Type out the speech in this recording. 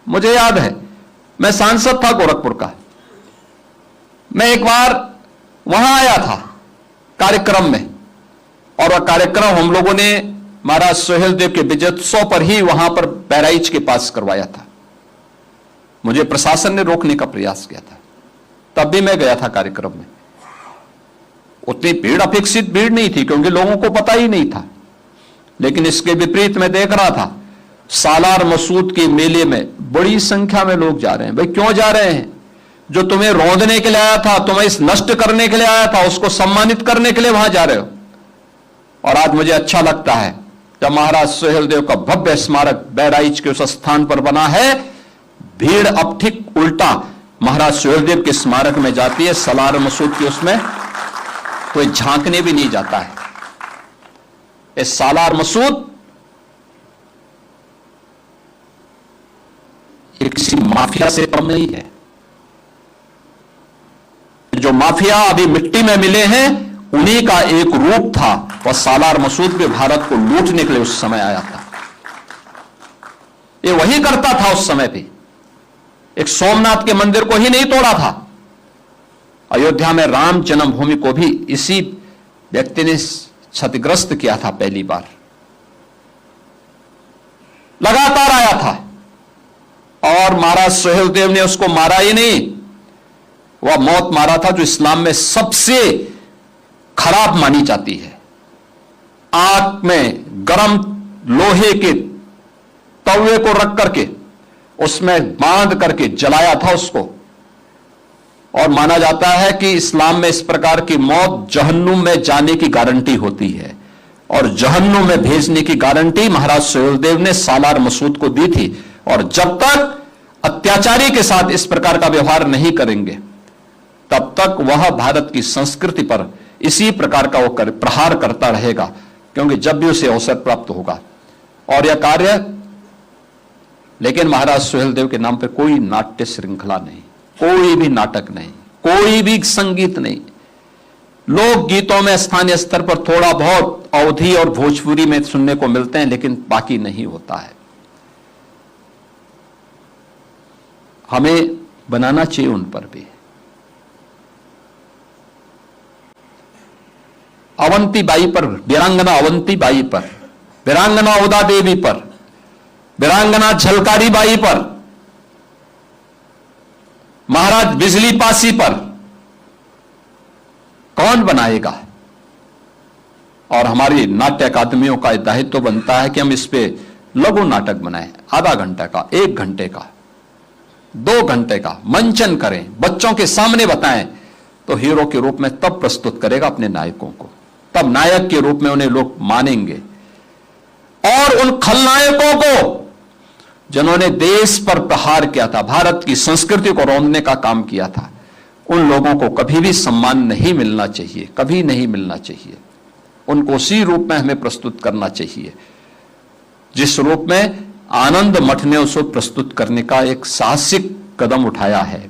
मुझे याद है, मैं सांसद था गोरखपुर का। मैं एक बार वहां आया था कार्यक्रम में, और वह कार्यक्रम हम लोगों ने महाराज सोहेलदेव के विजयोत्सव पर ही वहां पर बहराइच के पास करवाया था। मुझे प्रशासन ने रोकने का प्रयास किया था, तब भी मैं गया था कार्यक्रम में। उतनी भीड़, अपेक्षित भीड़ नहीं थी, क्योंकि लोगों को पता ही नहीं था। लेकिन इसके विपरीत मैं देख रहा था, सालार मसूद के मेले में बड़ी संख्या में लोग जा रहे हैं। भाई क्यों जा रहे हैं? जो तुम्हें रौंदने के लिए आया था, तुम्हें इस नष्ट करने के लिए आया था, उसको सम्मानित करने के लिए वहां जा रहे हो। और आज मुझे अच्छा लगता है जब महाराज सोहेलदेव का भव्य स्मारक बहराइच के उस स्थान पर बना है, भीड़ अब ठीक उल्टा महाराज सोहेलदेव के स्मारक में जाती है। सालार मसूद की उसमें कोई झांकने भी नहीं जाता है। इस सालार मसूद किसी माफिया से कम नहीं है। जो माफिया अभी मिट्टी में मिले हैं, उन्हीं का एक रूप था। वह सालार मसूद भी भारत को लूटने के लिए उस समय आया था। ये वही करता था उस समय भी। एक सोमनाथ के मंदिर को ही नहीं तोड़ा था, अयोध्या में राम जन्मभूमि को भी इसी व्यक्ति ने क्षतिग्रस्त किया था। पहली बार लगातार आया था, और महाराज सोहेलदेव ने उसको मारा ही नहीं, वह मौत मारा था जो इस्लाम में सबसे खराब मानी जाती है। आग में गरम लोहे के तवे को रख करके उसमें बांध करके जलाया था उसको। और माना जाता है कि इस्लाम में इस प्रकार की मौत जहन्नुम में जाने की गारंटी होती है, और जहन्नुम में भेजने की गारंटी महाराज सोहेलदेव ने सालार मसूद को दी थी। और जब तक अत्याचारी के साथ इस प्रकार का व्यवहार नहीं करेंगे, तब तक वह भारत की संस्कृति पर इसी प्रकार का वो प्रहार करता रहेगा, क्योंकि जब भी उसे अवसर प्राप्त होगा। और यह कार्य, लेकिन महाराज सोहेलदेव के नाम पर कोई नाट्य श्रृंखला नहीं, कोई भी नाटक नहीं, कोई भी संगीत नहीं। लोक गीतों में स्थानीय स्तर पर थोड़ा बहुत अवधी और भोजपुरी में सुनने को मिलते हैं, लेकिन बाकी नहीं होता है। हमें बनाना चाहिए उन पर भी। अवंती बाई पर, वीरांगना अवंती बाई पर, वीरांगना उदा देवी पर, वीरांगना झलकारी बाई पर, महाराज बिजली पासी पर कौन बनाएगा? और हमारी नाट्य अकादमियों का दायित्व बनता है कि हम इस पे लघु नाटक बनाएं, आधा घंटे का, 1 घंटे का, 2 घंटे का मंचन करें, बच्चों के सामने बताएं। तो हीरो के रूप में तब प्रस्तुत करेगा अपने नायकों को, तब नायक के रूप में उन्हें लोग मानेंगे। और उन खलनायकों को जिन्होंने देश पर प्रहार किया था, भारत की संस्कृति को रौंदने का काम किया था, उन लोगों को कभी भी सम्मान नहीं मिलना चाहिए, कभी नहीं मिलना चाहिए। उनको उसी रूप में हमें प्रस्तुत करना चाहिए जिस रूप में आनंद मठ ने उसको प्रस्तुत करने का एक साहसिक कदम उठाया है।